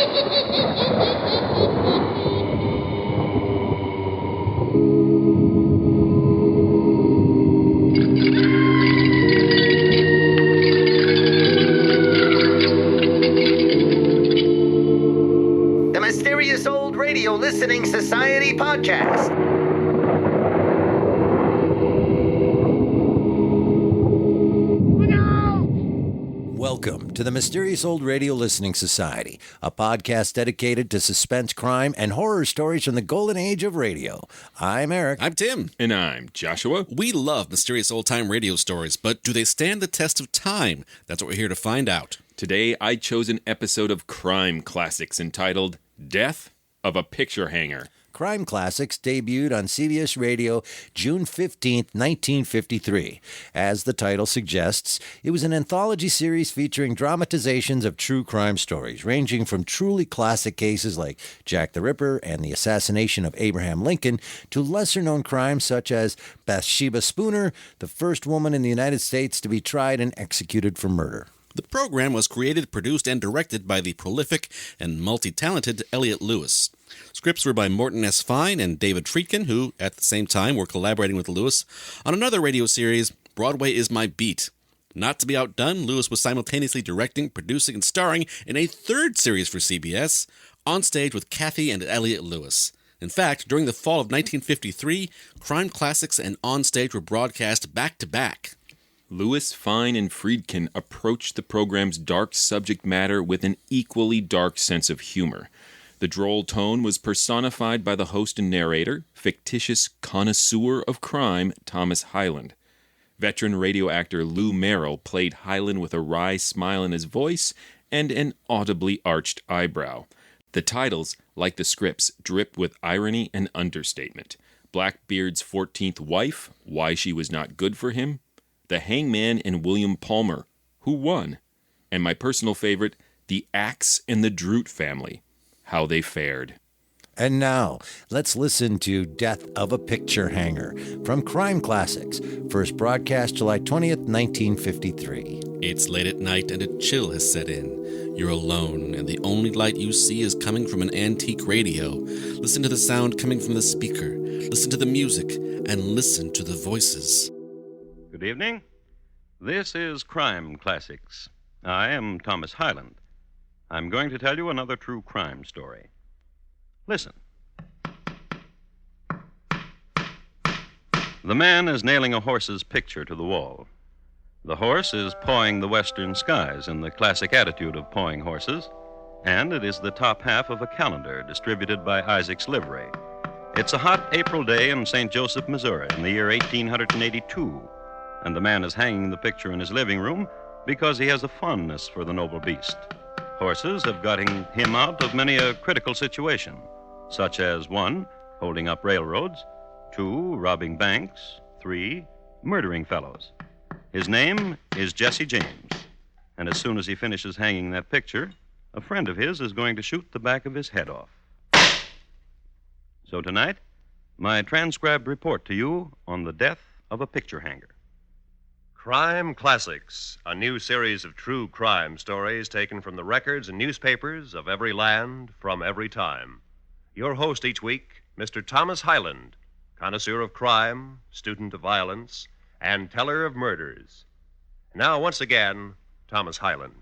The Mysterious Old Radio Listening Society podcast. Welcome to the Mysterious Old Radio Listening Society, a podcast dedicated to suspense, crime, and horror stories from the golden age of radio. I'm Eric. I'm Tim. And I'm Joshua. We love mysterious old-time radio stories, but do they stand the test of time? That's what we're here to find out. Today, I chose an episode of Crime Classics entitled Death of a Picture Hanger. Crime Classics debuted on CBS Radio June 15, 1953. As the title suggests, it was an anthology series featuring dramatizations of true crime stories, ranging from truly classic cases like Jack the Ripper and the assassination of Abraham Lincoln to lesser-known crimes such as Bathsheba Spooner, the first woman in the United States to be tried and executed for murder. The program was created, produced, and directed by the prolific and multi-talented Elliott Lewis. Scripts were by Morton S. Fine and David Friedkin, who, at the same time, were collaborating with Lewis on another radio series, Broadway is My Beat. Not to be outdone, Lewis was simultaneously directing, producing, and starring in a third series for CBS, On Stage with Kathy and Elliott Lewis. In fact, during the fall of 1953, Crime Classics and On Stage were broadcast back-to-back. Lewis, Fine, and Friedkin approached the program's dark subject matter with an equally dark sense of humor. The droll tone was personified by the host and narrator, fictitious connoisseur of crime Thomas Hyland. Veteran radio actor Lou Merrill played Hyland with a wry smile in his voice and an audibly arched eyebrow. The titles, like the scripts, drip with irony and understatement. Blackbeard's 14th Wife, Why She Was Not Good for Him, The Hangman and William Palmer, Who Won, and my personal favorite, The Axe and the Droot Family, How They Fared. And now, let's listen to Death of a Picture Hanger from Crime Classics, first broadcast July 20th, 1953. It's late at night and a chill has set in. You're alone, and the only light you see is coming from an antique radio. Listen to the sound coming from the speaker. Listen to the music, and listen to the voices. Good evening. This is Crime Classics. I am Thomas Hyland. I'm going to tell you another true crime story. Listen. The man is nailing a horse's picture to the wall. The horse is pawing the western skies in the classic attitude of pawing horses, and it is the top half of a calendar distributed by Isaac's Livery. It's a hot April day in St. Joseph, Missouri, in the year 1882, and the man is hanging the picture in his living room because he has a fondness for the noble beast. Horses have gotten him out of many a critical situation, such as 1, holding up railroads, 2, robbing banks, 3, murdering fellows. His name is Jesse James, and as soon as he finishes hanging that picture, a friend of his is going to shoot the back of his head off. So tonight, my transcribed report to you on the death of a picture hanger. Crime Classics, a new series of true crime stories taken from the records and newspapers of every land from every time. Your host each week, Mr. Thomas Hyland, connoisseur of crime, student of violence, and teller of murders. Now, once again, Thomas Hyland.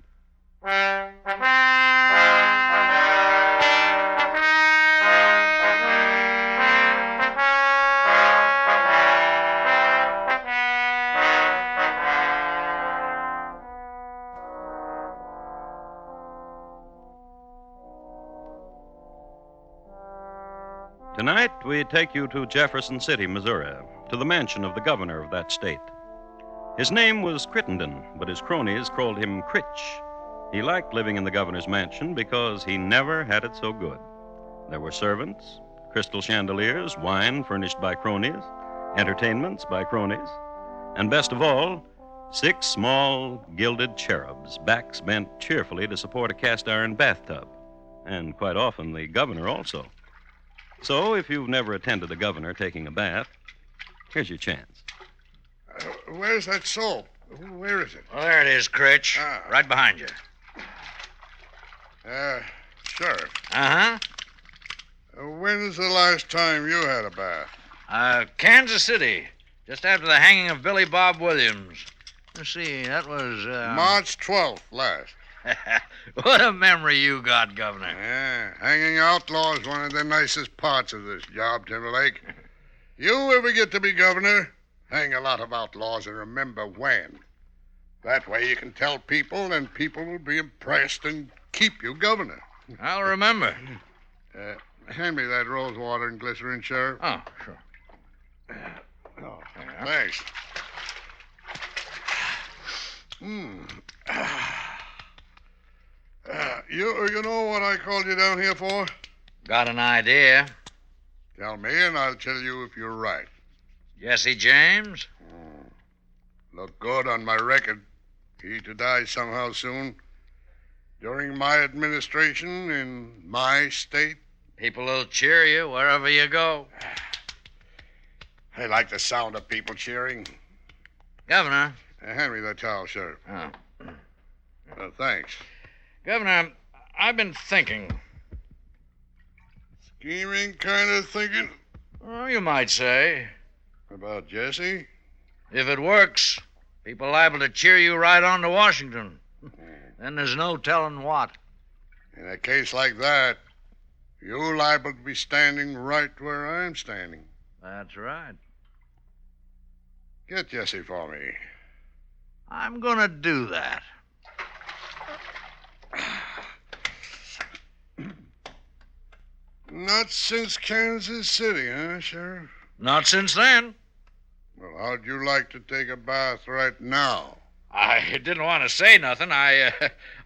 Tonight, we take you to Jefferson City, Missouri, to the mansion of the governor of that state. His name was Crittenden, but his cronies called him Critch. He liked living in the governor's mansion because he never had it so good. There were servants, crystal chandeliers, wine furnished by cronies, entertainments by cronies, and best of all, 6 small gilded cherubs, backs bent cheerfully to support a cast-iron bathtub, and quite often the governor also. So, if you've never attended a governor taking a bath, here's your chance. Where's that soap? Where is it? Well, there it is, Critch. Right behind you. Sheriff, Uh-huh. when's the last time you had a bath? Kansas City, just after the hanging of Billy Bob Williams. Let's see, that was, March 12th last. What a memory you got, Governor. Yeah, hanging outlaws is one of the nicest parts of this job, Timberlake. You ever get to be governor, hang a lot of outlaws and remember when. That way you can tell people, and people will be impressed and keep you governor. I'll remember. Hand me that rose water and glycerin, Sheriff. Oh, sure. Oh, thanks. You know what I called you down here for? Got an idea. Tell me, and I'll tell you if you're right. Jesse James? Look good on my record. He to die somehow soon. During my administration in my state. People will cheer you wherever you go. I like the sound of people cheering. Governor. Hand me that towel, Sheriff. Oh. Thanks. Governor, I've been thinking. Scheming kind of thinking? Oh, you might say. About Jesse? If it works, people liable to cheer you right on to Washington. Then there's no telling what. In a case like that, you're liable to be standing right where I'm standing. That's right. Get Jesse for me. I'm gonna do that. Not since Kansas City, huh, Sheriff? Not since then. Well, how'd you like to take a bath right now? I didn't want to say nothing. I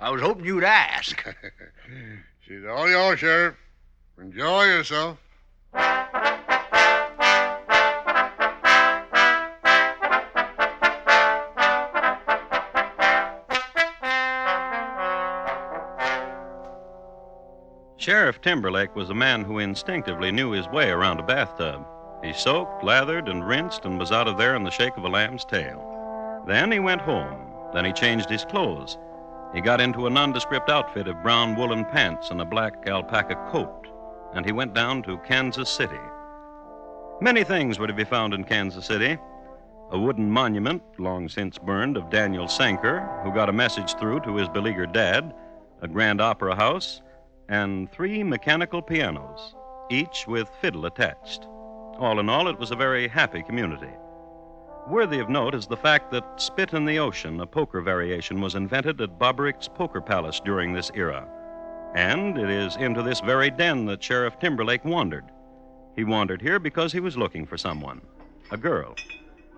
was hoping you'd ask. She's all yours, Sheriff. Enjoy yourself. Sheriff Timberlake was a man who instinctively knew his way around a bathtub. He soaked, lathered, and rinsed and was out of there in the shake of a lamb's tail. Then he went home. Then he changed his clothes. He got into a nondescript outfit of brown woolen pants and a black alpaca coat, and he went down to Kansas City. Many things were to be found in Kansas City. A wooden monument, long since burned, of Daniel Sanker, who got a message through to his beleaguered dad, a grand opera house, and 3 mechanical pianos, each with fiddle attached. All in all, it was a very happy community. Worthy of note is the fact that Spit in the Ocean, a poker variation, was invented at Bobbrick's Poker Palace during this era. And it is into this very den that Sheriff Timberlake wandered. He wandered here because he was looking for someone, a girl,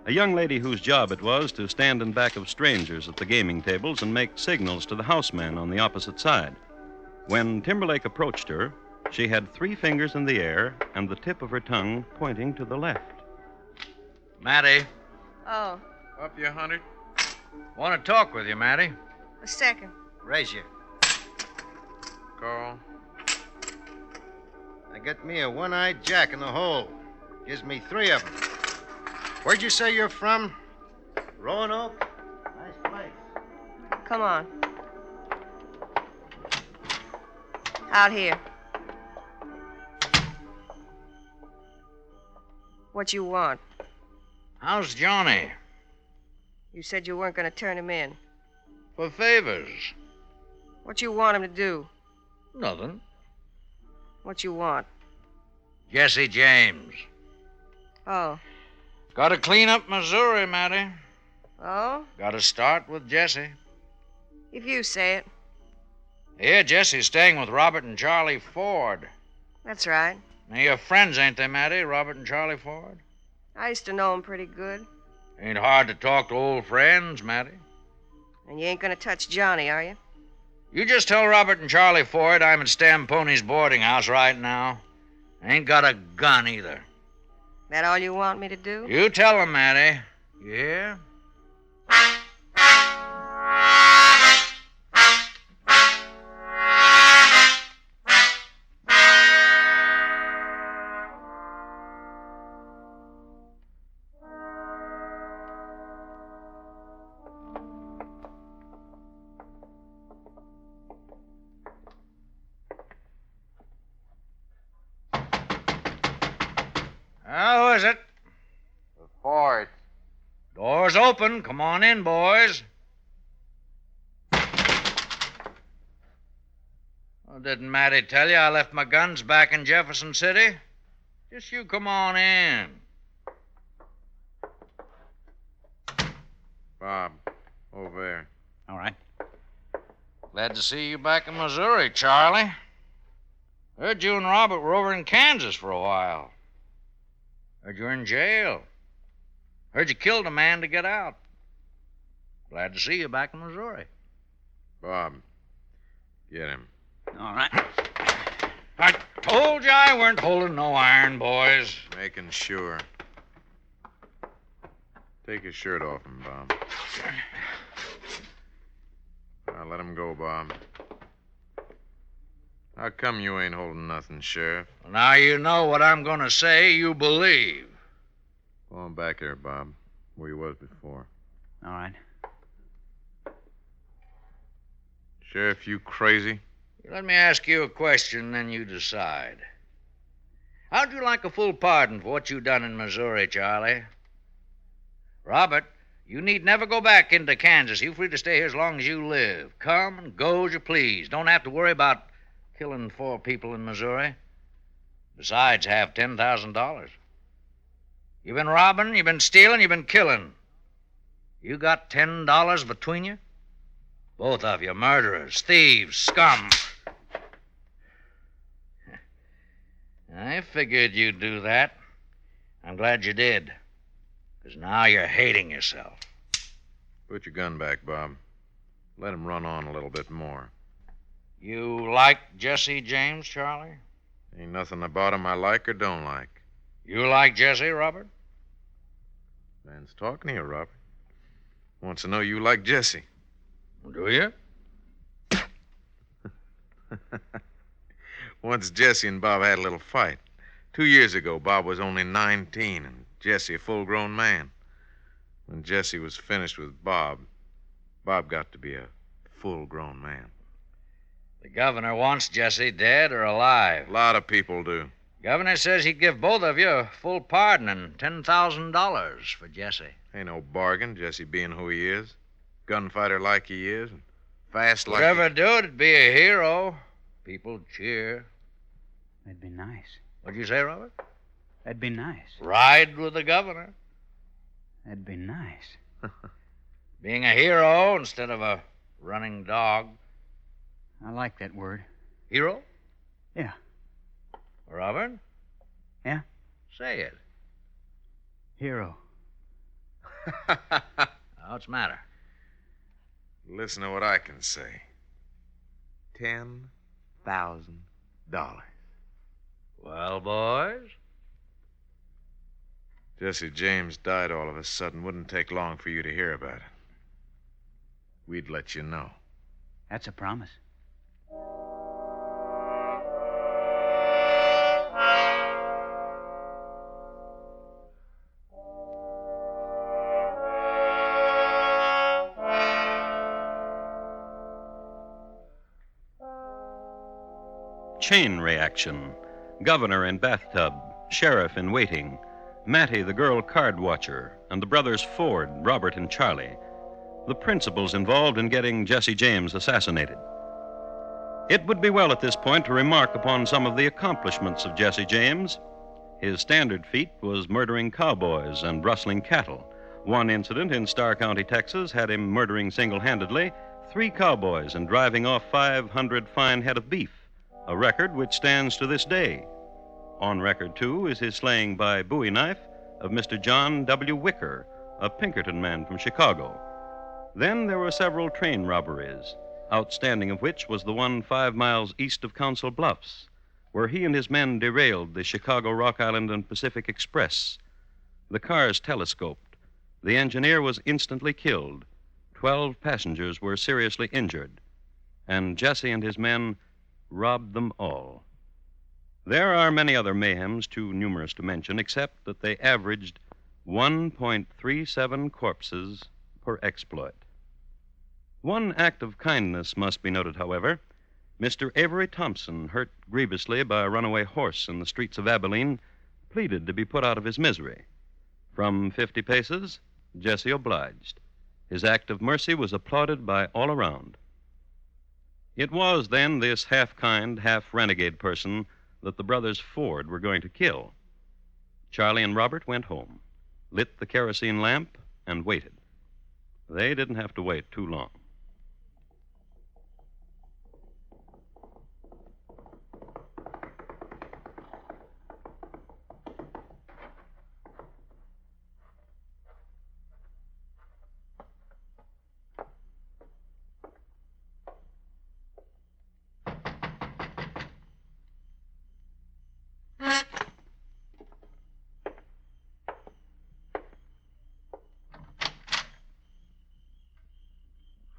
a young lady whose job it was to stand in back of strangers at the gaming tables and make signals to the housemen on the opposite side. When Timberlake approached her, she had 3 fingers in the air and the tip of her tongue pointing to the left. Mattie. Oh, Up, you hunted? Want to talk with you, Mattie. a second. Raise you. Carl. I got me a one-eyed jack in the hole. Gives me 3 of them. Where'd you say you're from? Roanoke? Nice place. Come on. Out here. What you want? How's Johnny? You said you weren't going to turn him in. For favors. What you want him to do? Nothing. What you want? Jesse James. Oh. Got to clean up Missouri, Mattie. Oh? Got to start with Jesse. If you say it. Here, Jesse's staying with Robert and Charlie Ford. That's right. Now, your friends, ain't they, Mattie? Robert and Charlie Ford? I used to know him pretty good. Ain't hard to talk to old friends, Mattie. And you ain't going to touch Johnny, are you? You just tell Robert and Charlie Ford I'm at Stamponi's boarding house right now. Ain't got a gun either. That all you want me to do? You tell them, Mattie. You hear? Who is it? The Ford. Door's open. Come on in, boys. Well, didn't Matty tell you I left my guns back in Jefferson City? Just you come on in. Bob, over there. All right. Glad to see you back in Missouri, Charlie. Heard you and Robert were over in Kansas for a while. Heard you're in jail. Heard you killed a man to get out. Glad to see you back in Missouri. Bob, get him. All right. I told you I weren't holding no iron, boys. Making sure. Take his shirt off him, Bob. Now let him go, Bob. How come you ain't holding nothing, Sheriff? Well, now you know what I'm going to say, you believe. Go on back there, Bob, where you was before. All right. Sheriff, you crazy? Let me ask you a question, then you decide. How'd you like a full pardon for what you done in Missouri, Charlie? Robert, you need never go back into Kansas. You're free to stay here as long as you live. Come and go as you please. Don't have to worry about killing 4 people in Missouri. Besides, have $10,000. You've been robbing, you've been stealing, you've been killing. You got $10 between you? Both of you murderers, thieves, scum. I figured you'd do that. I'm glad you did. Because now you're hating yourself. Put your gun back, Bob. Let him run on a little bit more. You like Jesse James, Charlie? Ain't nothing about him I like or don't like. You like Jesse, Robert? Man's talking to you, Robert. Wants to know you like Jesse. Do you? Once Jesse and Bob had a little fight. 2 years ago, Bob was only 19 and Jesse a full-grown man. When Jesse was finished with Bob, Bob got to be a full-grown man. The governor wants Jesse dead or alive. A lot of people do. Governor says he'd give both of you a full pardon and $10,000 for Jesse. Ain't no bargain, Jesse being who he is. Gunfighter like he is, and fast like Whatever do, it'd be a hero. People cheer. That'd be nice. What'd you say, Robert? That'd be nice. Ride with the governor. That'd be nice. Being a hero instead of a running dog. I like that word. Hero? Yeah. Robert? Yeah? Say it. Hero. What's the matter? Listen to what I can say. $10,000. Well, boys? Jesse James died all of a sudden. Wouldn't take long for you to hear about it. We'd let you know. That's a promise. Chain reaction. Governor in bathtub, sheriff in waiting, Mattie the girl card watcher, and the brothers Ford, Robert, and Charlie. The principals involved in getting Jesse James assassinated. It would be well at this point to remark upon some of the accomplishments of Jesse James. His standard feat was murdering cowboys and rustling cattle. One incident in Starr County, Texas, had him murdering single-handedly 3 cowboys and driving off 500 fine head of beef, a record which stands to this day. On record, too, is his slaying by bowie knife of Mr. John W. Wicker, a Pinkerton man from Chicago. Then there were several train robberies, outstanding of which was the one 5 miles east of Council Bluffs, where he and his men derailed the Chicago, Rock Island, and Pacific Express. The cars telescoped. The engineer was instantly killed. 12 passengers were seriously injured. And Jesse and his men robbed them all. There are many other mayhems too numerous to mention, except that they averaged 1.37 corpses per exploit. One act of kindness must be noted, however. Mr. Avery Thompson, hurt grievously by a runaway horse in the streets of Abilene, pleaded to be put out of his misery. From 50 paces, Jesse obliged. His act of mercy was applauded by all around. It was then this half-kind, half-renegade person that the brothers Ford were going to kill. Charlie and Robert went home, lit the kerosene lamp, and waited. They didn't have to wait too long.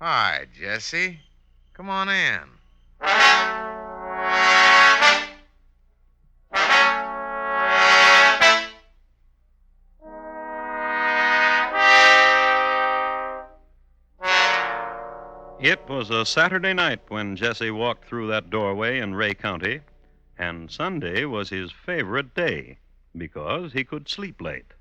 Hi, Jesse. Come on in. It was a Saturday night when Jesse walked through that doorway in Ray County, and Sunday was his favorite day because he could sleep late.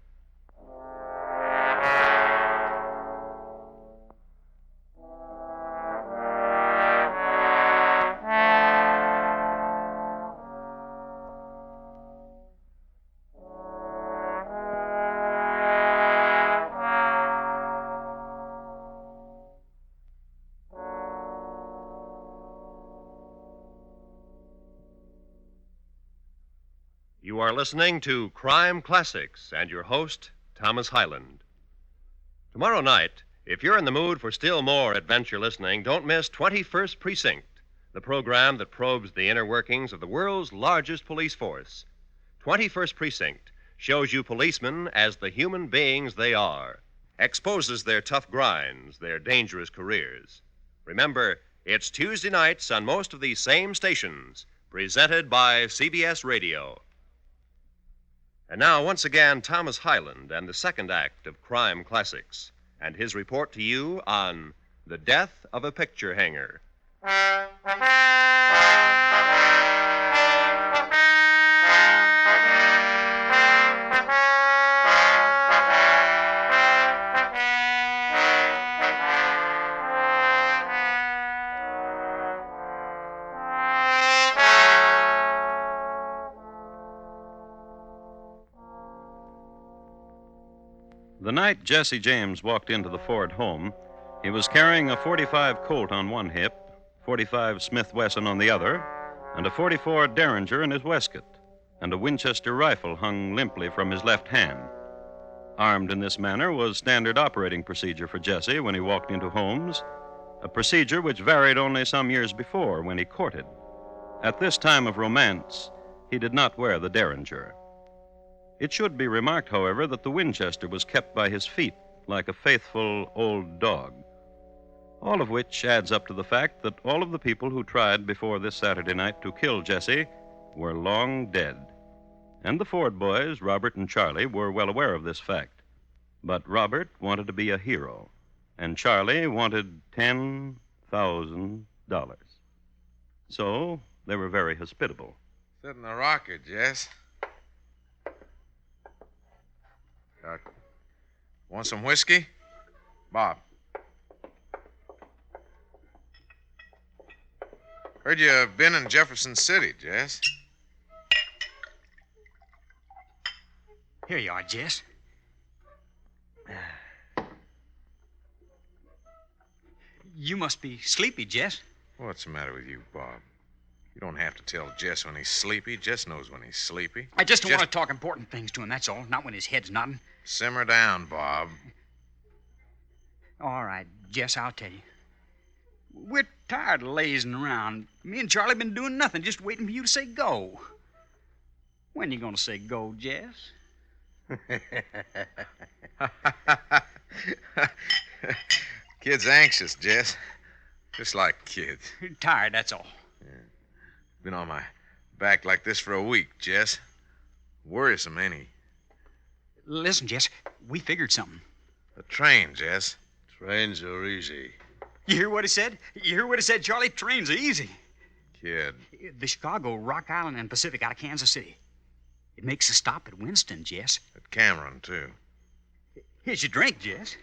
You are listening to Crime Classics and your host, Thomas Hyland. Tomorrow night, if you're in the mood for still more adventure listening, don't miss 21st Precinct, the program that probes the inner workings of the world's largest police force. 21st Precinct shows you policemen as the human beings they are, exposes their tough grinds, their dangerous careers. Remember, it's Tuesday nights on most of these same stations, presented by CBS Radio. And now, once again, Thomas Hyland and the second act of Crime Classics, and his report to you on The Death of a Picture Hanger. The night Jesse James walked into the Ford home, he was carrying a .45 Colt on one hip, .45 Smith Wesson on the other, and a .44 Derringer in his waistcoat, and a Winchester rifle hung limply from his left hand. Armed in this manner was standard operating procedure for Jesse when he walked into homes, a procedure which varied only some years before when he courted. At this time of romance, he did not wear the Derringer. It should be remarked, however, that the Winchester was kept by his feet like a faithful old dog. All of which adds up to the fact that all of the people who tried before this Saturday night to kill Jesse were long dead. And the Ford boys, Robert and Charlie, were well aware of this fact. But Robert wanted to be a hero, and Charlie wanted $10,000. So they were very hospitable. Sit in the rocker, Jess. Want some whiskey? Bob. Heard you've been in Jefferson City, Jess. Here you are, Jess. You must be sleepy, Jess. What's the matter with you, Bob? You don't have to tell Jess when he's sleepy. Jess knows when he's sleepy. I just don't want to talk important things to him, that's all. Not when his head's nodding. Simmer down, Bob. All right, Jess, I'll tell you. We're tired of lazing around. Me and Charlie been doing nothing, just waiting for you to say go. When you gonna say go, Jess? Kid's anxious, Jess. Just like kids. Tired, that's all. Been on my back like this for a week, Jess. Worrisome, ain't he? Listen, Jess, we figured something. The train, Jess. Trains are easy. You hear what he said? You hear what he said, Charlie? Trains are easy. Kid. The Chicago, Rock Island, and Pacific out of Kansas City. It makes a stop at Winston, Jess. At Cameron, too. Here's your drink, Jess.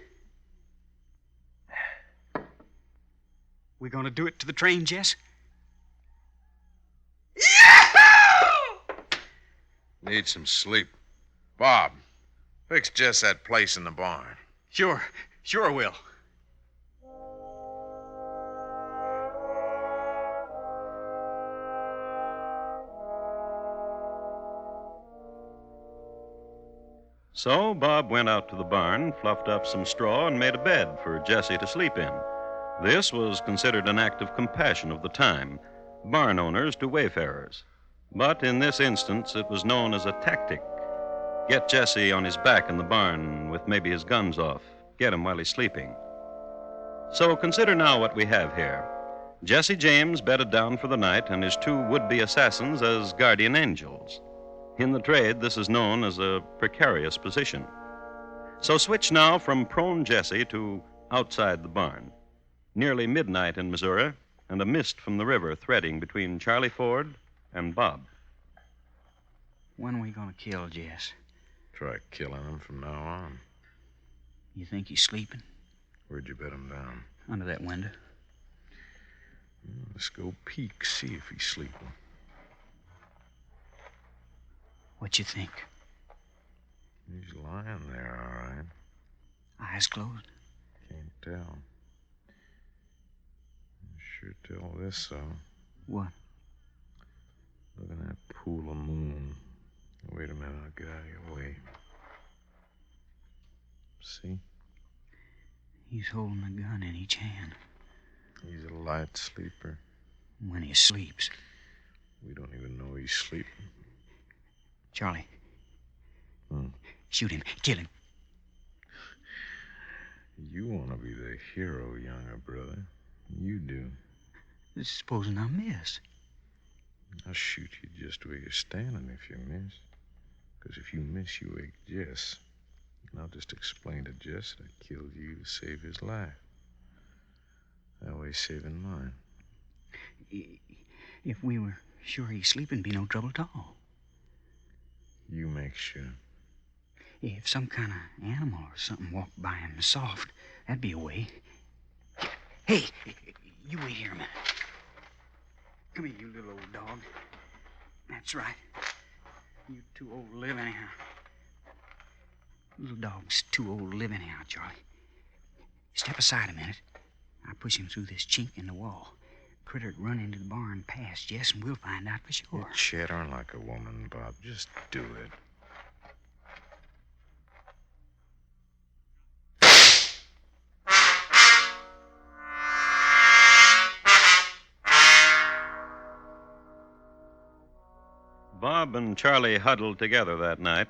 We gonna do it to the train, Jess? Need some sleep. Bob, fix Jess that place in the barn. Sure I will. So Bob went out to the barn, fluffed up some straw, and made a bed for Jesse to sleep in. This was considered an act of compassion of the time, barn owners to wayfarers. But in this instance, it was known as a tactic. Get Jesse on his back in the barn with maybe his guns off. Get him while he's sleeping. So consider now what we have here. Jesse James bedded down for the night and his two would-be assassins as guardian angels. In the trade, this is known as a precarious position. So switch now from prone Jesse to outside the barn. Nearly midnight in Missouri, and a mist from the river threading between Charlie Ford and Bob. When are we gonna kill Jess? Try killing him from now on. You think he's sleeping? Where'd you bet him down? Under that window. Let's go peek, see if he's sleeping. What you think? He's lying there, all right. Eyes closed? Can't tell. Sure tell this, though. What? Look at that pool of moon. Wait a minute, I'll get out of your way. See? He's holding a gun in each hand. He's a light sleeper. When he sleeps. We don't even know he's sleeping. Charlie. Shoot him. Kill him. You want to be the hero, younger brother. You do. Supposing I miss. I'll shoot you just where you're standing if you miss. Because if you miss, you wake Jess. And I'll just explain to Jess that I killed you to save his life. That way, saving mine. If we were sure he's sleeping, be no trouble at all. You make sure. If some kind of animal or something walked by him soft, that'd be a way. Hey, you wait here a minute. Come here, you little old dog. That's right. You too old to live anyhow. Little dog's too old to live anyhow, Charlie. Step aside a minute. I'll push him through this chink in the wall. Critter'd run into the barn past Jess, and we'll find out for sure. You're chattering like a woman, Bob. Just do it. Bob and Charlie huddled together that night,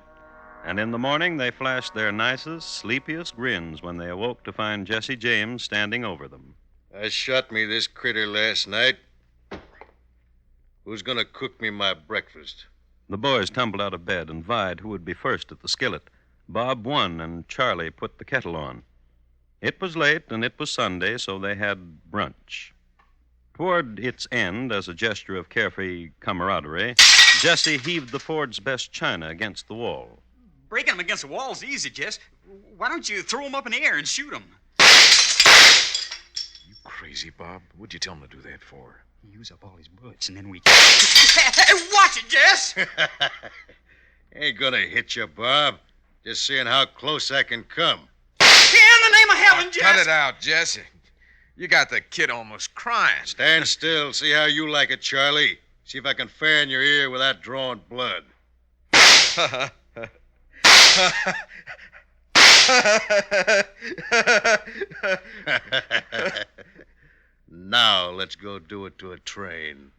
and in the morning they flashed their nicest, sleepiest grins when they awoke to find Jesse James standing over them. I shot me this critter last night. Who's gonna cook me my breakfast? The boys tumbled out of bed and vied who would be first at the skillet. Bob won, and Charlie put the kettle on. It was late, and it was Sunday, so they had brunch. Toward its end, as a gesture of carefree camaraderie, Jesse heaved the Ford's best china against the wall. Breaking them against the wall's easy, Jess. Why don't you throw them up in the air and shoot them? You crazy, Bob? What'd you tell him to do that for? Use up all his bullets, and then we... Hey, watch it, Jess! Ain't gonna hit you, Bob. Just seeing how close I can come. In the name of heaven, Jess! Cut it out, Jesse. You got the kid almost crying. Stand still. See how you like it, Charlie. See if I can fan your ear without drawing blood. Now let's go do it to a train.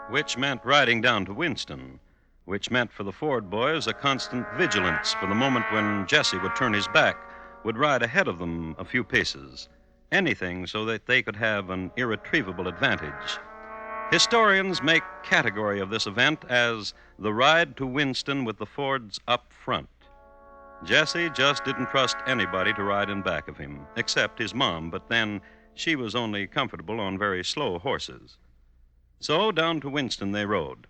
Which meant riding down to Winston, which meant for the Ford boys a constant vigilance for the moment when Jesse would turn his back, would ride ahead of them a few paces. Anything so that they could have an irretrievable advantage. Historians make category of this event as the ride to Winston with the Fords up front. Jesse just didn't trust anybody to ride in back of him, except his mom, but then she was only comfortable on very slow horses. So down to Winston they rode,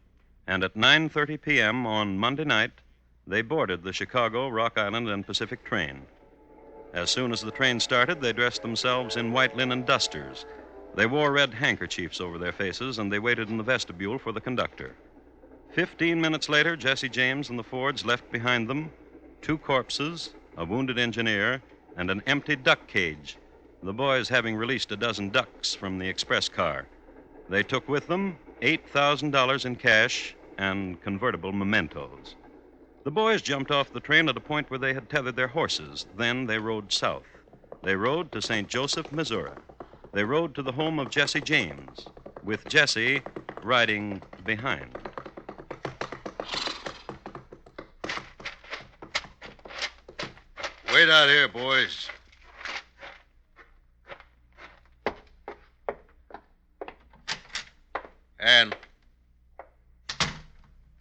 and at 9:30 p.m. on Monday night, they boarded the Chicago, Rock Island, and Pacific train. As soon as the train started, they dressed themselves in white linen dusters. They wore red handkerchiefs over their faces, and they waited in the vestibule for the conductor. 15 minutes later, Jesse James and the Fords left behind them 2 corpses, a wounded engineer, and an empty duck cage, the boys having released a dozen ducks from the express car. They took with them $8,000 in cash and convertible mementos. The boys jumped off the train at a point where they had tethered their horses. Then they rode south. They rode to St. Joseph, Missouri. They rode to the home of Jesse James, with Jesse riding behind. Wait out here, boys.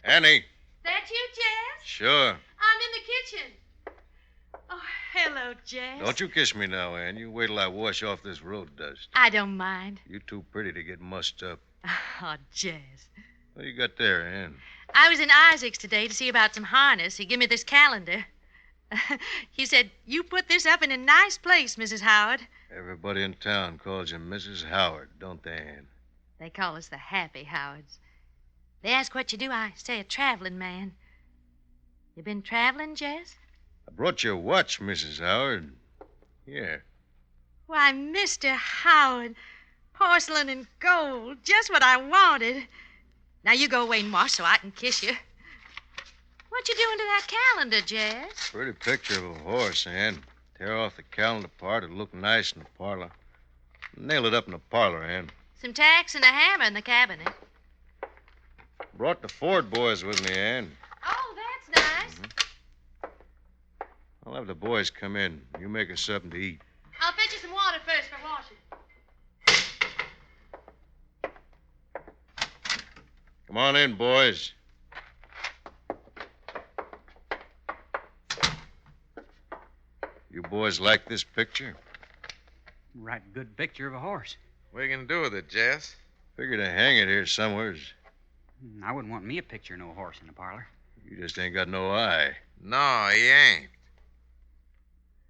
Annie. That you, Jess? Sure. I'm in the kitchen. Oh, hello, Jess. Don't you kiss me now, Ann. You wait till I wash off this road dust. I don't mind. You're too pretty to get mussed up. Oh, Jess. What you got there, Ann? I was in Isaac's today to see about some harness. He gave me this calendar. He said, you put this up in a nice place, Mrs. Howard. Everybody in town calls you Mrs. Howard, don't they, Ann? They call us the Happy Howards. They ask what you do. I say a traveling man. You been traveling, Jess? I brought you a watch, Mrs. Howard. Here. Why, Mr. Howard, porcelain and gold, just what I wanted. Now you go away and wash so I can kiss you. What you doing to that calendar, Jess? Pretty picture of a horse, Ann. Tear off the calendar part. It'll look nice in the parlor. Nail it up in the parlor, Ann. Some tacks and a hammer in the cabinet. Brought the Ford boys with me, Ann. Oh, that's nice. I'll have the boys come in. You make us something to eat. I'll fetch you some water first for washing. Come on in, boys. You boys like this picture? Right good picture of a horse. What are you going to do with it, Jess? Figure to hang it here somewheres. I wouldn't want me a picture of no horse in the parlor. You just ain't got no eye. No, he ain't.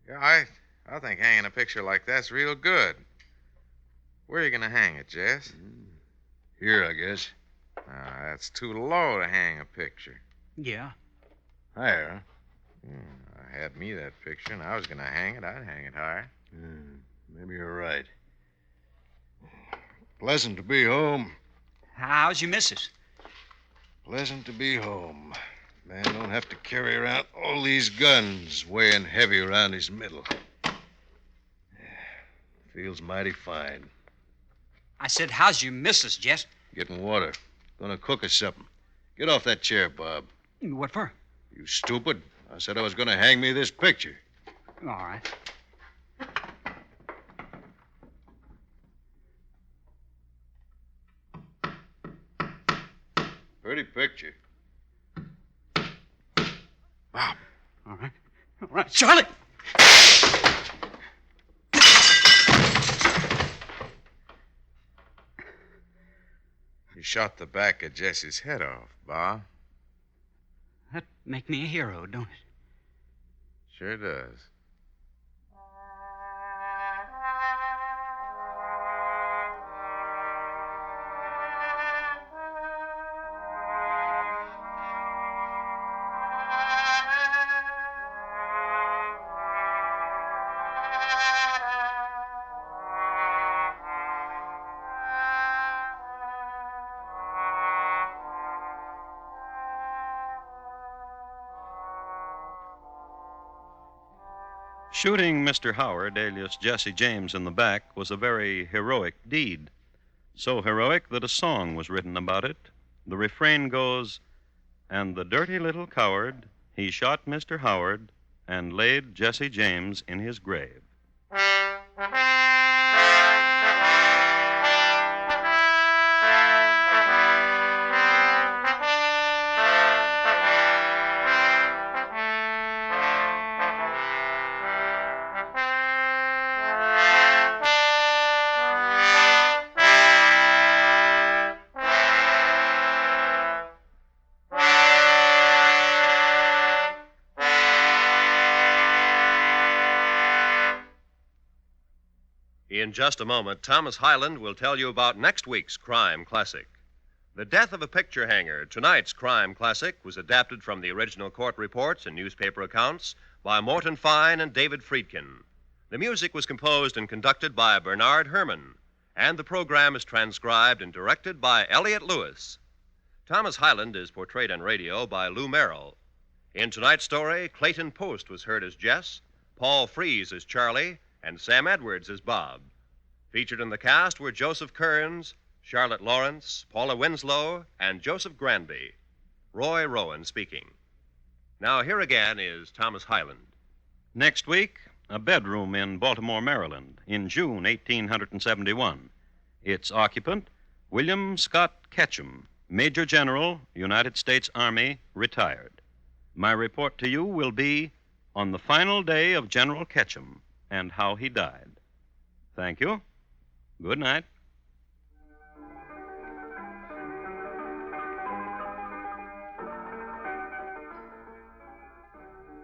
Yeah, I think hanging a picture like that's real good. Where are you going to hang it, Jess? Here, I guess. That's too low to hang a picture. Yeah. Higher, I had me that picture, and I was going to hang it. I'd hang it higher. Maybe you're right. Pleasant to be home. How's your missus? Pleasant to be home. Man don't have to carry around all these guns weighing heavy around his middle. Feels mighty fine. I said, how's your missus, Jess? Getting water. Gonna cook us something. Get off that chair, Bob. What for? You stupid. I said I was gonna hang me this picture. All right. Pretty picture. Bob. All right. All right. Charlie! You shot the back of Jesse's head off, Bob. That make me a hero, don't it? Sure does. Shooting Mr. Howard, alias Jesse James, in the back was a very heroic deed. So heroic that a song was written about it. The refrain goes, "And the dirty little coward, he shot Mr. Howard and laid Jesse James in his grave." In just a moment, Thomas Hyland will tell you about next week's crime classic. The Death of a Picture Hanger, tonight's crime classic, was adapted from the original court reports and newspaper accounts by Morton Fine and David Friedkin. The music was composed and conducted by Bernard Herrmann, and the program is transcribed and directed by Elliott Lewis. Thomas Hyland is portrayed on radio by Lou Merrill. In tonight's story, Clayton Post was heard as Jess, Paul Frees as Charlie, and Sam Edwards as Bob. Featured in the cast were Joseph Kearns, Charlotte Lawrence, Paula Winslow, and Joseph Granby. Roy Rowan speaking. Now, here again is Thomas Hyland. Next week, a bedroom in Baltimore, Maryland, in June 1871. Its occupant, William Scott Ketchum, Major General, United States Army, retired. My report to you will be on the final day of General Ketchum and how he died. Thank you. Good night.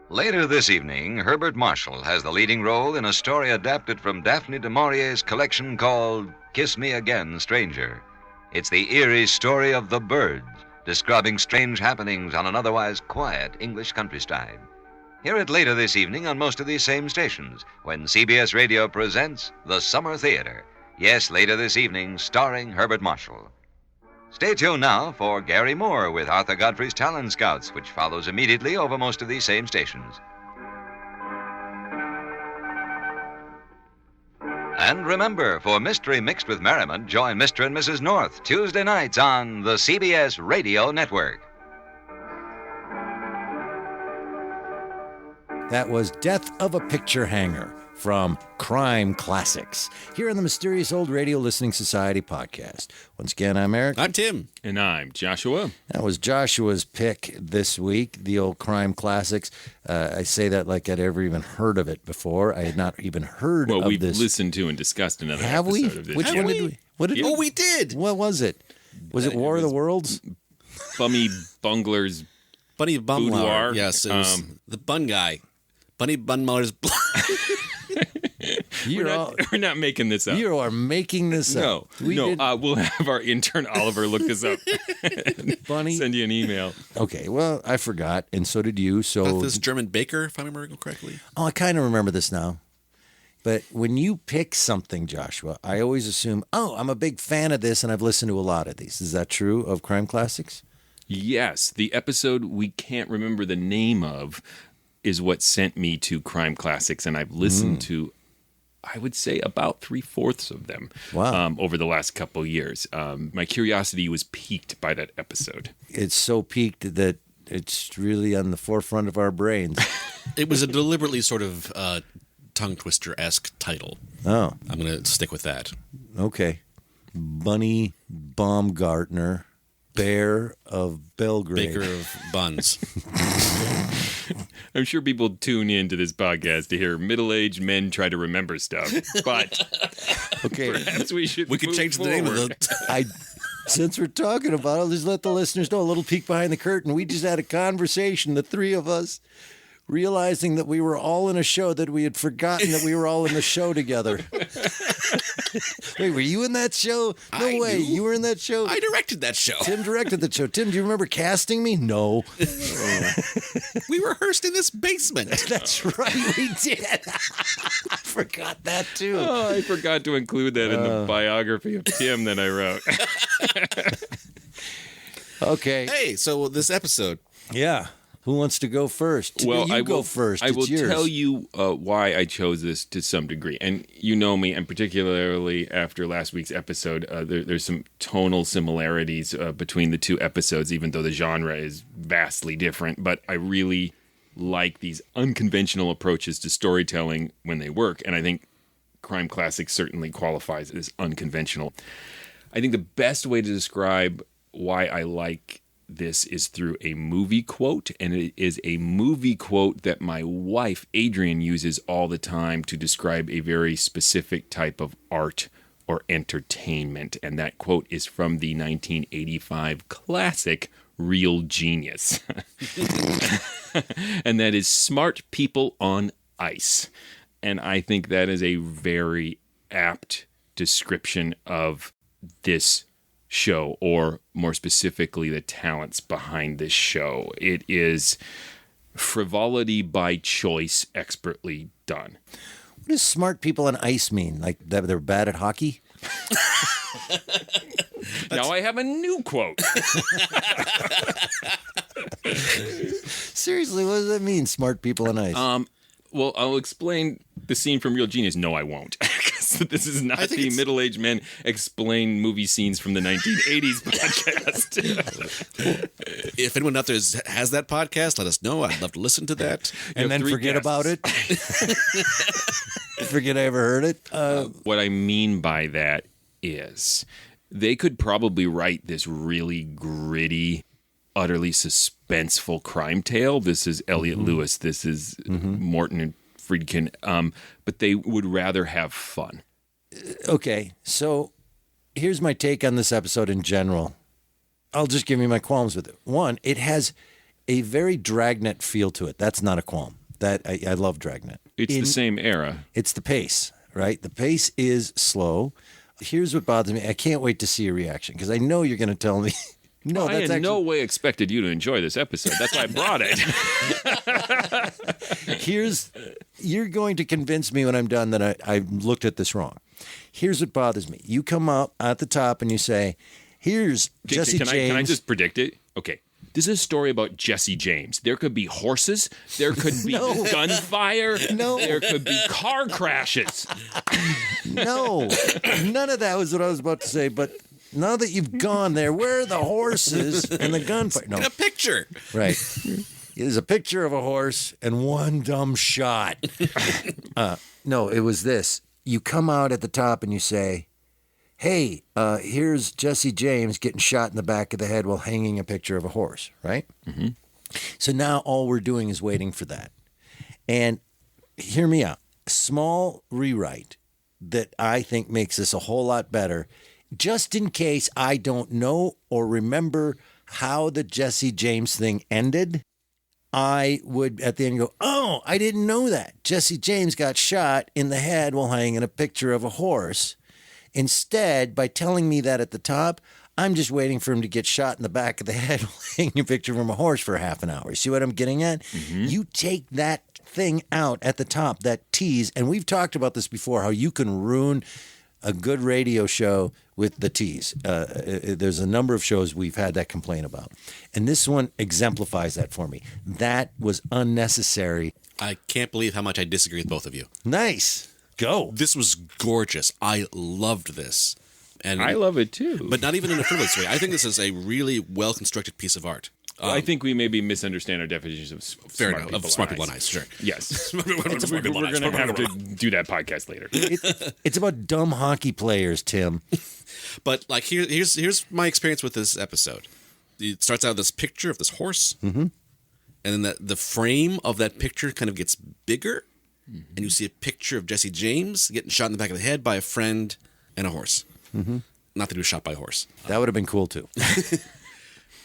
Later this evening, Herbert Marshall has the leading role in a story adapted from Daphne du Maurier's collection called Kiss Me Again, Stranger. It's the eerie story of the birds, describing strange happenings on an otherwise quiet English countryside. Hear it later this evening on most of these same stations when CBS Radio presents The Summer Theater. Yes, later this evening, starring Herbert Marshall. Stay tuned now for Gary Moore with Arthur Godfrey's Talent Scouts, which follows immediately over most of these same stations. And remember, for Mystery Mixed with Merriment, join Mr. and Mrs. North Tuesday nights on the CBS Radio Network. That was Death of a Picture Hanger from Crime Classics, here on the Mysterious Old Radio Listening Society podcast. Once again, I'm Eric. I'm Tim. And I'm Joshua. That was Joshua's pick this week, the old Crime Classics. I say that like I'd ever even heard of it before. I had not even heard of we've this. listened to and discussed another Have episode we? of this. Which one did we? What did Oh, we did. What was it? Was it War of the Worlds? Bummy Bungler's Bunny Bumler. Boudoir. Yes, it was the bun guy. Bunny Bunmuller's. We're not making this up. You are making this up. We'll have our intern Oliver look this up. Bunny. Send you an email. Okay, well, I forgot, and so did you. So This German baker, if I remember correctly. Oh, I kind of remember this now. But when you pick something, Joshua, I always assume, I'm a big fan of this, and I've listened to a lot of these. Is that true of Crime Classics? Yes. The episode we can't remember the name of is what sent me to Crime Classics, and I've listened to, I would say, about 3/4 of them. Wow. Over the last couple of years. My curiosity was piqued by that episode. It's so piqued that it's really on the forefront of our brains. It was a deliberately sort of tongue twister-esque title. Oh. I'm going to stick with that. Okay. Bunny Baumgartner, Bear of Belgrade. Baker of buns. I'm sure people tune in to this podcast to hear middle-aged men try to remember stuff, but okay, perhaps we should. We could change the name of the. Since we're talking about it, I'll just let the listeners know a little peek behind the curtain. We just had a conversation, the three of us, realizing that we were all in a show that we had forgotten that we were all in the show together. Wait, were you in that show? No way. You were in that show? I directed that show. Tim directed the show. Tim, do you remember casting me? No. We rehearsed in this basement. That's right, we did. I forgot that too. Oh, I forgot to include that in the biography of Tim that I wrote. Okay. Hey, so this episode. Yeah. Who wants to go first? Well, you go first. I will it's yours. tell you why I chose this to some degree. And you know me, and particularly after last week's episode, there's some tonal similarities between the two episodes, even though the genre is vastly different. But I really like these unconventional approaches to storytelling when they work. And I think Crime Classics certainly qualifies as unconventional. I think the best way to describe why I like this is through a movie quote, and it is a movie quote that my wife, Adrienne, uses all the time to describe a very specific type of art or entertainment. And that quote is from the 1985 classic Real Genius. And that is smart people on ice. And I think that is a very apt description of this show, or more specifically, the talents behind this show. It is frivolity by choice, expertly done. What does smart people on ice mean? Like that they're bad at hockey? Now I have a new quote. Seriously, what does that mean, smart people on ice? Well, I'll explain the scene from Real Genius. No, I won't. This is not the middle-aged men explain movie scenes from the 1980s podcast. If anyone out there has that podcast, let us know. I'd love to listen to that. And then forget about it. Forget I ever heard it. What I mean by that is they could probably write this really gritty, utterly suspenseful crime tale. This is Elliot Lewis. This is Morton and Friedkin. But they would rather have fun. Okay, so here's my take on this episode in general. I'll just give you my qualms with it. One, it has a very Dragnet feel to it. That's not a qualm. That I love Dragnet. It's the same era. It's the pace, right? The pace is slow. Here's what bothers me. I can't wait to see your reaction because I know you're going to tell me. No, I in no way expected you to enjoy this episode. That's why I brought it. You're going to convince me when I'm done that I looked at this wrong. Here's what bothers me. You come up at the top and you say, here's Jesse James. Can I just predict it? Okay. This is a story about Jesse James. There could be horses. There could be gunfire. No. There could be car crashes. No. None of that was what I was about to say, but now that you've gone there, where are the horses and the gunfire? No. A picture. Right. There's a picture of a horse and one dumb shot. No, it was this. You come out at the top and you say, hey, here's Jesse James getting shot in the back of the head while hanging a picture of a horse, right? Mm-hmm. So now all we're doing is waiting for that. And hear me out. Small rewrite that I think makes this a whole lot better, just in case I don't know or remember how the Jesse James thing ended. I would at the end go, oh, I didn't know that. Jesse James got shot in the head while hanging a picture of a horse. Instead, by telling me that at the top, I'm just waiting for him to get shot in the back of the head while hanging a picture from a horse for half an hour. See what I'm getting at? Mm-hmm. You take that thing out at the top, that tease, and we've talked about this before, how you can ruin a good radio show with the tease. There's a number of shows we've had that complaint about. And this one exemplifies that for me. That was unnecessary. I can't believe how much I disagree with both of you. Nice. Go. This was gorgeous. I loved this. And I love it too. But not even in a frivolous way. I think this is a really well-constructed piece of art. I think we maybe misunderstand our definitions of smart people on ice. Sure. Yes. We're going to have to do that podcast later. It's about dumb hockey players, Tim. But like here's my experience with this episode. It starts out with this picture of this horse, and then the frame of that picture kind of gets bigger, and you see a picture of Jesse James getting shot in the back of the head by a friend and a horse. Mm-hmm. Not that he was shot by a horse. That would have been cool too.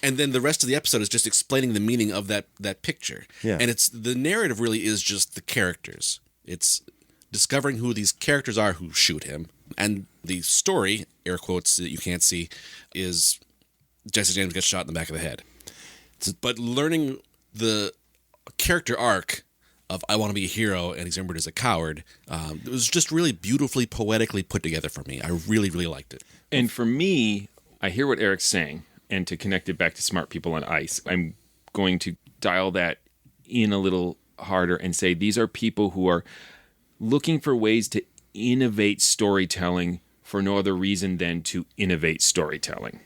And then the rest of the episode is just explaining the meaning of that picture. Yeah. And the narrative really is just the characters. It's discovering who these characters are who shoot him. And the story, air quotes that you can't see, is Jesse James gets shot in the back of the head. But learning the character arc of I want to be a hero and he's remembered as a coward, it was just really beautifully, poetically put together for me. I really, really liked it. And for me, I hear what Eric's saying. And to connect it back to smart people on ice, I'm going to dial that in a little harder and say these are people who are looking for ways to innovate storytelling for no other reason than to innovate storytelling.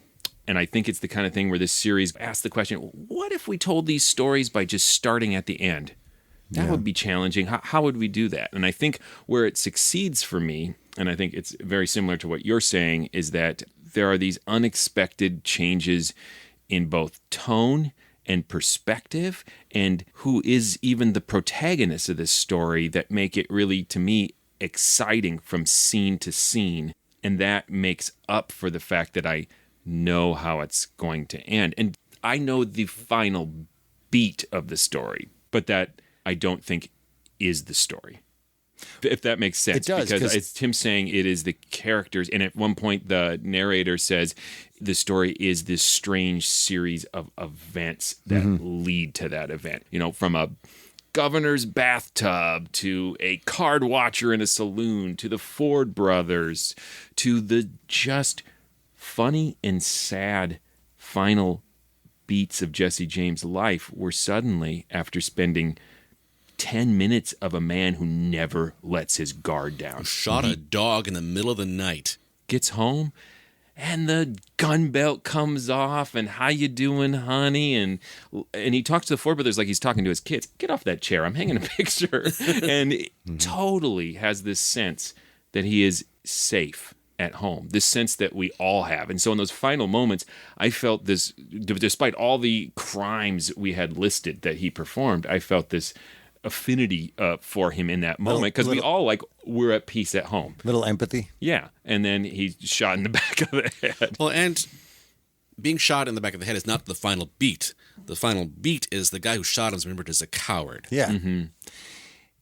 And I think it's the kind of thing where this series asks the question, what if we told these stories by just starting at the end? That would be challenging. How would we do that? And I think where it succeeds for me, and I think it's very similar to what you're saying, is that there are these unexpected changes in both tone and perspective and who is even the protagonist of this story that make it really, to me, exciting from scene to scene. And that makes up for the fact that I know how it's going to end. And I know the final beat of the story, but that I don't think is the story. If that makes sense. It does, Because 'cause- it's him saying it is the characters. And at one point, the narrator says the story is this strange series of events that lead to that event. You know, from a governor's bathtub to a card watcher in a saloon to the Ford brothers to the just funny and sad final beats of Jesse James' life, where suddenly, after spending 10 minutes of a man who never lets his guard down, Shot a dog in the middle of the night. gets home and the gun belt comes off and how you doing, honey? And he talks to the Ford brothers like he's talking to his kids. Get off that chair. I'm hanging a picture. And it totally has this sense that he is safe at home, this sense that we all have. And so in those final moments, I felt this, despite all the crimes we had listed that he performed, I felt this affinity for him in that moment, because we all we're at peace at home. Little empathy. Yeah. And then he's shot in the back of the head. Well, and being shot in the back of the head is not the final beat. The final beat is the guy who shot him is remembered as a coward. Yeah.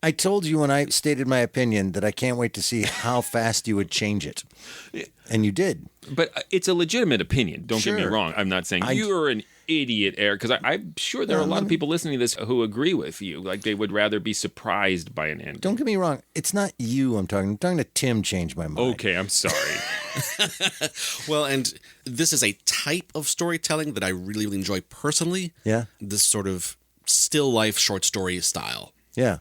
I told you when I stated my opinion that I can't wait to see how fast you would change it. And you did. But it's a legitimate opinion. Don't get me Sure. wrong. I'm not saying you're an idiot, Eric, because I'm sure there are a lot of people listening to this who agree with you. Like they would rather be surprised by an ending. Don't get me wrong. It's not you I'm talking to Tim changed my mind. Okay, I'm sorry. Well, and this is a type of storytelling that I really, really enjoy personally. Yeah. This sort of still life short story style. Yeah.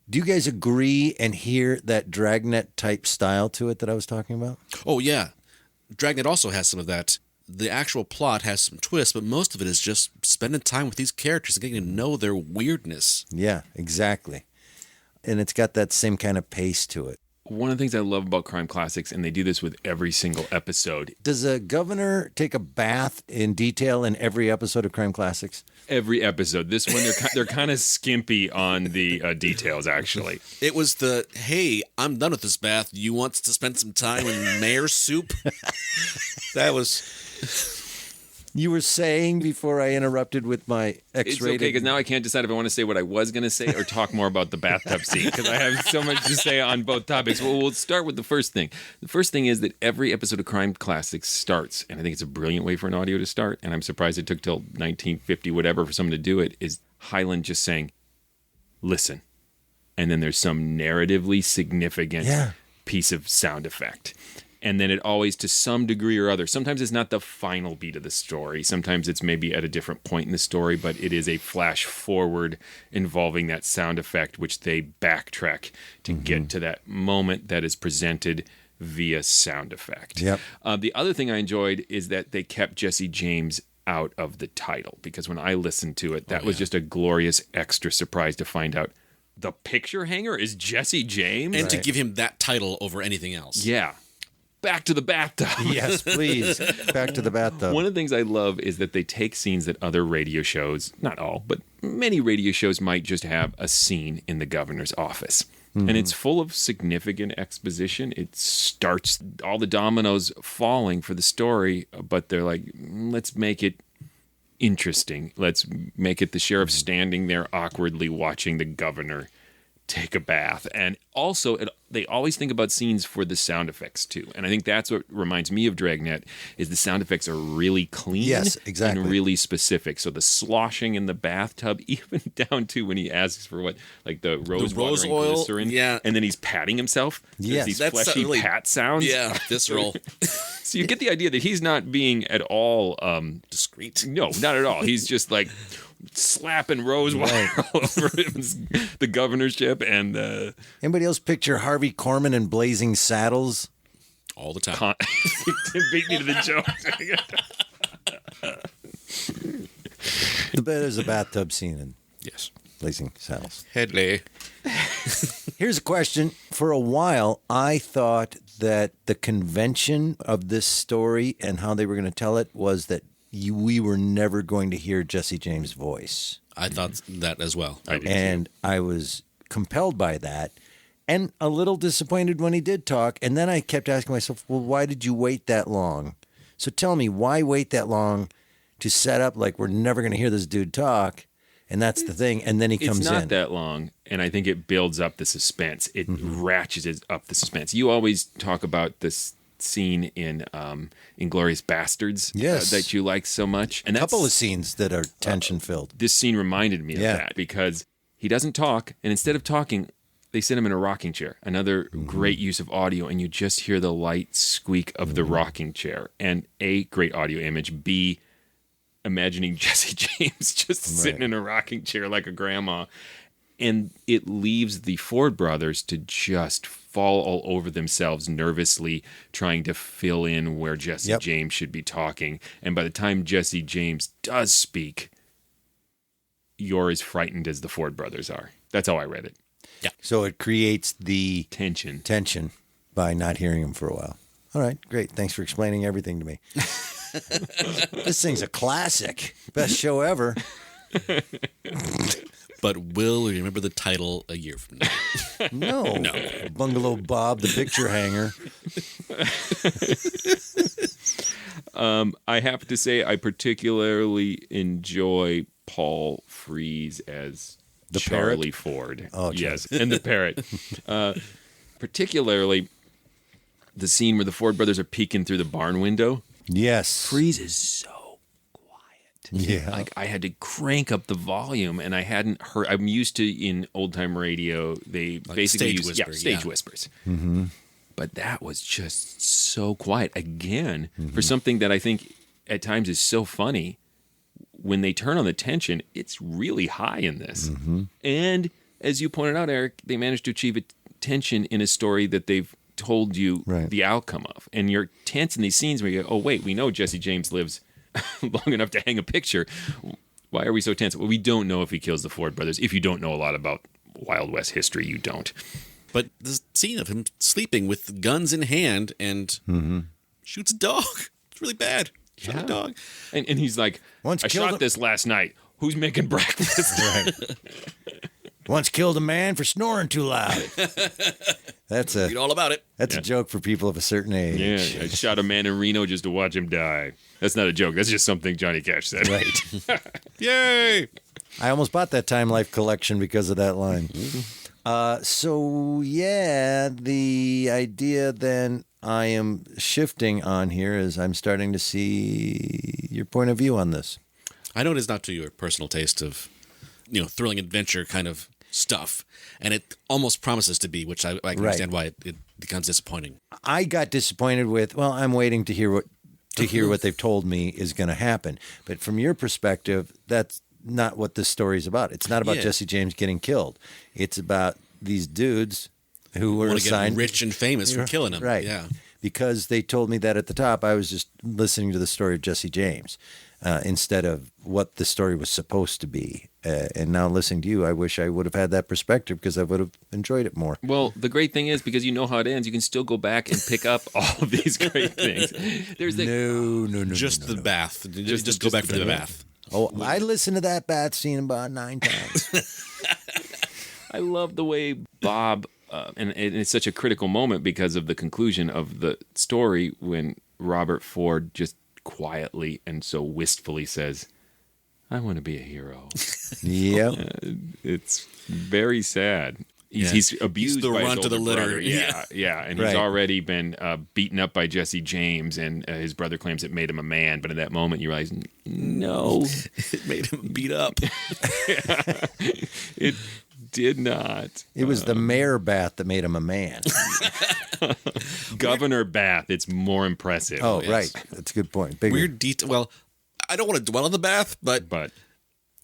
Do you guys agree and hear that Dragnet type style to it that I was talking about? Oh, yeah. Dragnet also has some of that. The actual plot has some twists, but most of it is just spending time with these characters and getting to know their weirdness. Yeah, exactly. And it's got that same kind of pace to it. One of the things I love about Crime Classics, and they do this with every single episode. Does a governor take a bath in detail in every episode of Crime Classics? Every episode. This one, they're kind of skimpy on the details, actually. It was the, hey, I'm done with this bath. You want to spend some time in mayor soup? That was... You were saying before I interrupted with my X-rated... It's okay, because now I can't decide if I want to say what I was going to say or talk more about the bathtub scene, because I have so much to say on both topics. Well, we'll start with the first thing. The first thing is that every episode of Crime Classics starts, and I think it's a brilliant way for an audio to start, and I'm surprised it took till 1950, whatever, for someone to do it, is Highland just saying, listen. And then there's some narratively significant piece of sound effect. And then it always, to some degree or other, sometimes it's not the final beat of the story. Sometimes it's maybe at a different point in the story, but it is a flash forward involving that sound effect, which they backtrack to get to that moment that is presented via sound effect. Yep. The other thing I enjoyed is that they kept Jesse James out of the title, because when I listened to it, that was just a glorious extra surprise to find out the picture hanger is Jesse James. And to give him that title over anything else. Yeah. Back to the bathtub. Yes, please. Back to the bathtub. One of the things I love is that they take scenes that other radio shows, not all, but many radio shows might just have a scene in the governor's office. And it's full of significant exposition. It starts all the dominoes falling for the story, but they're like, let's make it interesting. Let's make it the sheriff standing there awkwardly watching the governor take a bath. And also, they always think about scenes for the sound effects too. And I think that's what reminds me of Dragnet, is the sound effects are really clean. Yes, exactly. And really specific. So the sloshing in the bathtub, even down to when he asks for what, like the rose oil, glycerin. yeah. And then he's patting himself. There's Yes. these That's fleshy really- pat sounds. Yeah, visceral. So you get the idea that he's not being at all Discreet. No, not at all. He's just like slapping rose water all over the governorship and Anybody else picture Harvey Korman in Blazing Saddles? All the time. Tim beat me to the joke. There's a bathtub scene in Yes. Blazing Saddles. Headley. Here's a question. For a while, I thought that the convention of this story and how they were going to tell it was that we were never going to hear Jesse James' voice. I thought that as well. And I was compelled by that and a little disappointed when he did talk. And then I kept asking myself, well, why did you wait that long? So tell me, why wait that long to set up like we're never going to hear this dude talk? And that's the thing. And then he comes in. It's not that long, and I think it builds up the suspense. It ratchets up the suspense. You always talk about this scene in Inglourious Bastards that you like so much. And a couple of scenes that are tension-filled. This scene reminded me of that because he doesn't talk, and instead of talking, they sit him in a rocking chair. Another great use of audio, and you just hear the light squeak of the rocking chair. And A, great audio image. B, imagining Jesse James just sitting in a rocking chair like a grandma. And it leaves the Ford brothers to just fall all over themselves nervously, trying to fill in where Jesse James should be talking. And by the time Jesse James does speak, you're as frightened as the Ford brothers are. That's how I read it. Yeah. So it creates the tension by not hearing him for a while. All right, great. Thanks for explaining everything to me. This thing's a classic. Best show ever. But will we remember the title a year from now? No. Bungalow Bob, the picture hanger. I have to say I particularly enjoy Paul Frees as the Charlie parrot? Ford. Oh, yes, and the parrot. Particularly the scene where the Ford brothers are peeking through the barn window. Yes. Frees is so quiet. Yeah. Like I had to crank up the volume, and I hadn't heard. I'm used to in old time radio, they Like basically stage use whisper, stage whispers. Mm-hmm. But that was just so quiet again for something that I think at times is so funny. When they turn on the tension, it's really high in this. And as you pointed out, Eric, they managed to achieve a tension in a story that they've told you the outcome of. And you're tense in these scenes where you go, oh, wait, we know Jesse James lives long enough to hang a picture. Why are we so tense? Well, we don't know if he kills the Ford brothers. If you don't know a lot about Wild West history, you don't. But the scene of him sleeping with guns in hand and shoots a dog. It's really bad. Shot a dog. And he's like, I shot this last night. Who's making breakfast? Once killed a man for snoring too loud. Read all about it. That's a joke for people of a certain age. Yeah, I shot a man in Reno just to watch him die. That's not a joke. That's just something Johnny Cash said. Right. Yay! I almost bought that Time Life collection because of that line. So, the idea then I am shifting on here is I'm starting to see your point of view on this. I know it is not to your personal taste of, thrilling adventure kind of stuff, and it almost promises to be, which I can understand why it becomes disappointing. I got disappointed with, I'm waiting to hear what they've told me is going to happen. But from your perspective, that's not what this story is about. It's not about Jesse James getting killed. It's about these dudes who were assigned get rich and famous for killing him. Right. Yeah. Because they told me that at the top, I was just listening to the story of Jesse James instead of what the story was supposed to be. And now listening to you, I wish I would have had that perspective because I would have enjoyed it more. Well, the great thing is because you know how it ends, you can still go back and pick up all of these great things. There's No. Just the bath. Just go back for the bath. Oh, I listened to that bath scene about 9 times. I love the way Bob, and it's such a critical moment because of the conclusion of the story when Robert Ford just quietly and so wistfully says, I want to be a hero. Yep. It's very sad. He's abused He's the by his runt of the older litter. brother. Yeah. And he's already been beaten up by Jesse James, and his brother claims it made him a man. But at that moment, you realize, no. It made him beat up. It did not. It was the mayor bath that made him a man. Governor Bath, it's more impressive. Oh, right. That's a good point. Bigger. Weird detail. Well, I don't want to dwell on the bath, but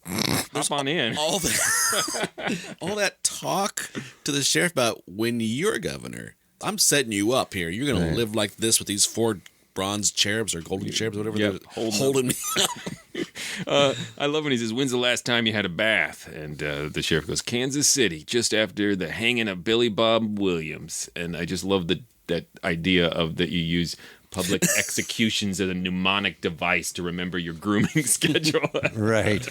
hop on in. All that talk to the sheriff about when you're governor. I'm setting you up here. You're going to live like this with these 4 bronze cherubs or golden cherubs, whatever they're holding me up. I love when he says, when's the last time you had a bath? And the sheriff goes, Kansas City, just after the hanging of Billy Bob Williams. And I just love that idea of that you use public executions as a mnemonic device to remember your grooming schedule. Right.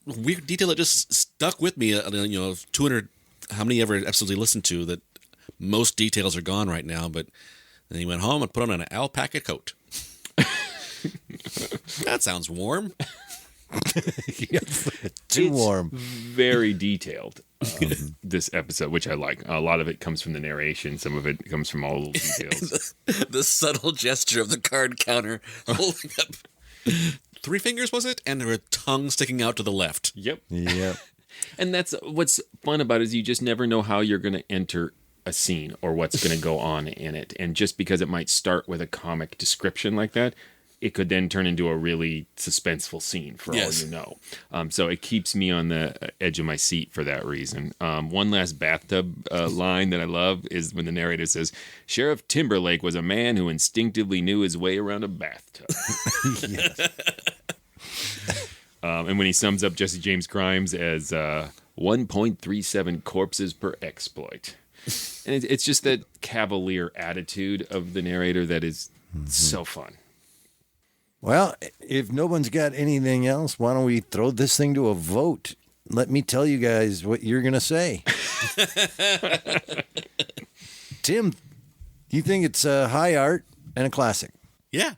Weird detail that just stuck with me. 200, how many ever episodes he listened to, that most details are gone right now, but then he went home and put on an alpaca coat. That sounds warm. Too warm. Very detailed. This episode, which I like. A lot of it comes from the narration. Some of it comes from all the details. the subtle gesture of the card counter holding up 3 fingers, was it? And her tongue sticking out to the left. Yep. And that's what's fun about it is you just never know how you're going to enter a scene or what's going to go on in it. And just because it might start with a comic description like that, it could then turn into a really suspenseful scene for all you know. So it keeps me on the edge of my seat for that reason. One last bathtub line that I love is when the narrator says, Sheriff Timberlake was a man who instinctively knew his way around a bathtub. And when he sums up Jesse James' crimes as 1.37 corpses per exploit. And it's just that cavalier attitude of the narrator that is so fun. Well, if no one's got anything else, why don't we throw this thing to a vote? Let me tell you guys what you're going to say. Tim, you think it's a high art and a classic? Yeah.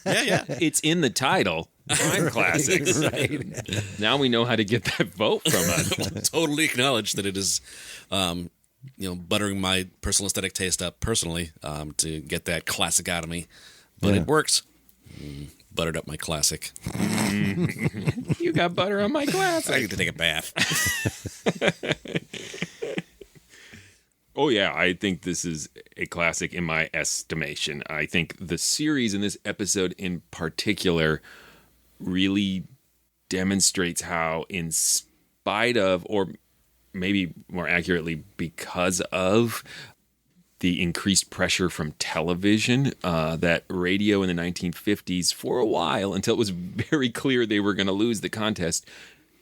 Yeah. It's in the title. Crime Classics. Right. Now we know how to get that vote from us. Totally acknowledge that it is, buttering my personal aesthetic taste up personally to get that classic out of me. But it works. Buttered up my classic. You got butter on my classic. I need to take a bath. Oh, yeah. I think this is a classic in my estimation. I think the series in this episode in particular really demonstrates how, in spite of, or maybe more accurately, because of the increased pressure from television, that radio in the 1950s, for a while, until it was very clear they were going to lose the contest,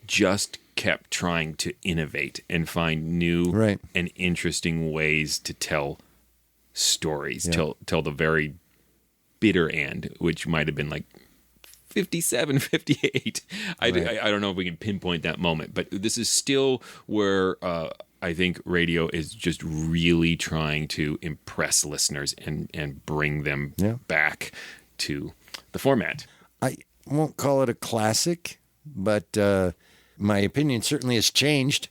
just kept trying to innovate and find new and interesting ways to tell stories, till the very bitter end, which might have been like 57, 58. I don't know if we can pinpoint that moment, but this is still where I think radio is just really trying to impress listeners and bring them back to the format. I won't call it a classic, but my opinion certainly has changed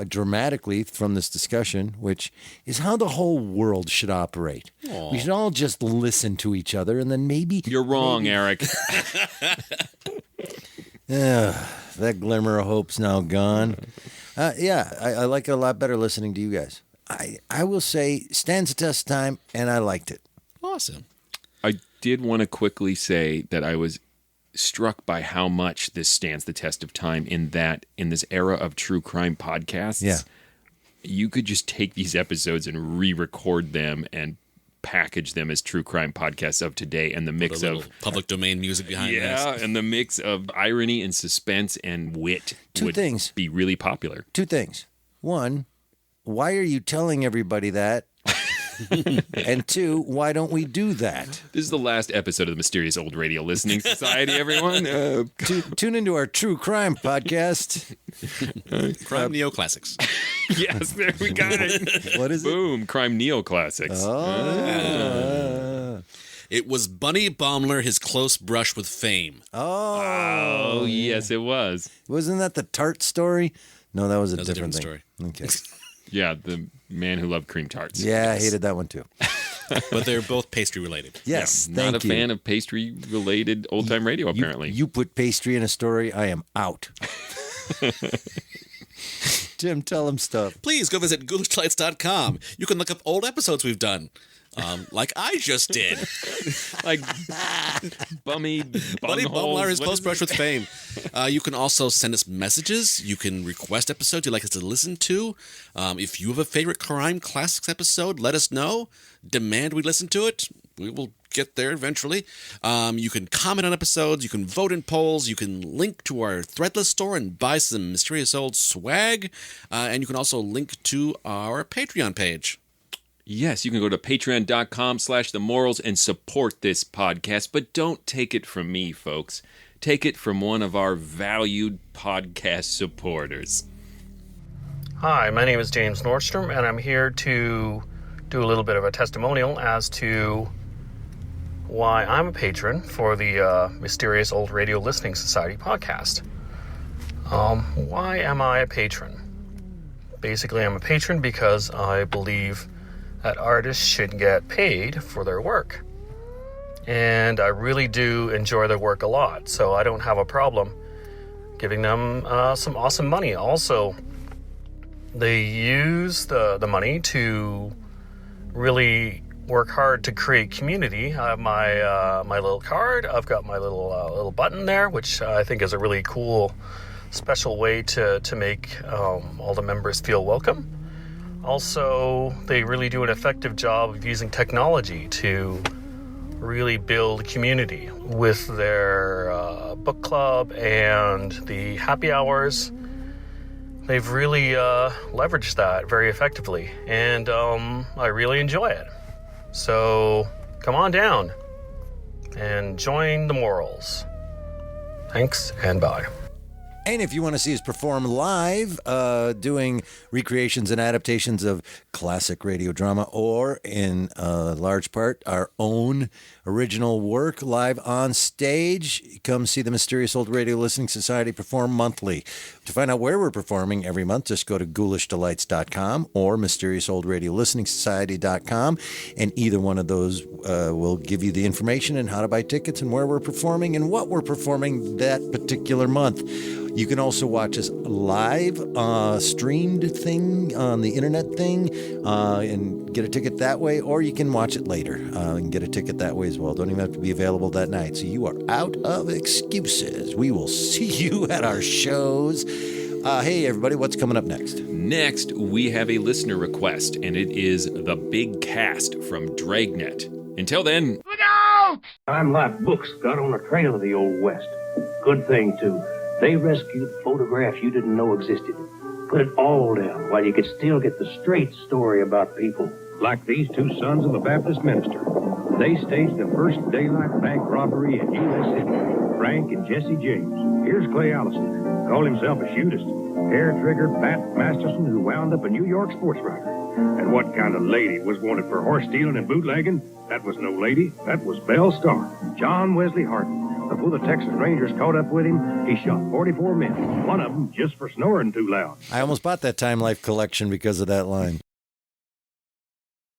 dramatically from this discussion, which is how the whole world should operate. Aww. We should all just listen to each other, and then maybe... You're wrong, Eric. That glimmer of hope's now gone. I like it a lot better listening to you guys. I will say, stands the test of time, and I liked it. Awesome. I did want to quickly say that I was struck by how much this stands the test of time in this era of true crime podcasts. You could just take these episodes and re-record them and package them as true crime podcasts of today, and the mix of public domain music behind this. And the mix of irony and suspense and wit would be really popular. 2 things. 1, why are you telling everybody that? And 2, why don't we do that? This is the last episode of the Mysterious Old Radio Listening Society, everyone. Tune into our true crime podcast. Crime Neoclassics. Yes, there we got it. What is Boom, Crime Neoclassics. It was Bunny Baumler, his close brush with fame. Oh, yes, it was. Wasn't that the tart story? No, that was a different thing. Story. Okay. Yeah, the man who loved cream tarts. Yeah, I hated that one too. But they're both pastry related. Yes, not a fan of pastry related old time radio, apparently. You put pastry in a story, I am out. Jim, tell him stuff. Please go visit GhoulishLights.com. You can look up old episodes we've done. Like I just did. Like Bunny Baumler, his close brush with fame. You can also send us messages. You can request episodes you'd like us to listen to. If you have a favorite Crime Classics episode, let us know. Demand we listen to it. We will get there eventually. You can comment on episodes. You can vote in polls. You can link to our Threadless store and buy some mysterious old swag. And you can also link to our Patreon page. Yes, you can go to patreon.com/themorals and support this podcast, but don't take it from me, folks. Take it from one of our valued podcast supporters. Hi, my name is James Nordstrom, and I'm here to do a little bit of a testimonial as to why I'm a patron for the Mysterious Old Radio Listening Society podcast. Why am I a patron? Basically, I'm a patron because I believe that artists should get paid for their work. And I really do enjoy their work a lot, so I don't have a problem giving them some awesome money. Also, they use the money to really work hard to create community. I have my little card. I've got my little button there, which I think is a really cool, special way to make all the members feel welcome. Also, they really do an effective job of using technology to really build community with their book club and the happy hours. They've really leveraged that very effectively, and I really enjoy it. So come on down and join the morals. Thanks, and bye. And if you want to see us perform live, doing recreations and adaptations of classic radio drama, or in large part our own original work live on stage, come see the Mysterious Old Radio Listening Society perform monthly. To find out where we're performing every month, just go to ghoulishdelights.com or mysteriousOldRadioListeningsociety.com, and either one of those will give you the information and how to buy tickets and where we're performing and what we're performing that particular month. You can also watch us live, streamed thing on the internet thing, and get a ticket that way, or you can watch it later and get a ticket that way as well. Don't even have to be available that night. So you are out of excuses. We will see you at our shows. Hey, everybody, what's coming up next? Next, we have a listener request, and it is The Big Cast from Dragnet. Until then... Look out! Time like books got on the trail of the Old West. Good thing, too. They rescued photographs you didn't know existed. Put it all down while you could still get the straight story about people. Like these two sons of a Baptist minister. They staged the first daylight bank robbery in U.S. history. Frank and Jesse James. Here's Clay Allison. Called himself a shootist. Hair-trigger Pat Masterson, who wound up a New York sports writer. And what kind of lady was wanted for horse stealing and bootlegging? That was no lady. That was Belle Starr. John Wesley Hardin. Before the Texas Rangers caught up with him, he shot 44 men. One of them just for snoring too loud. I almost bought that Time Life collection because of that line.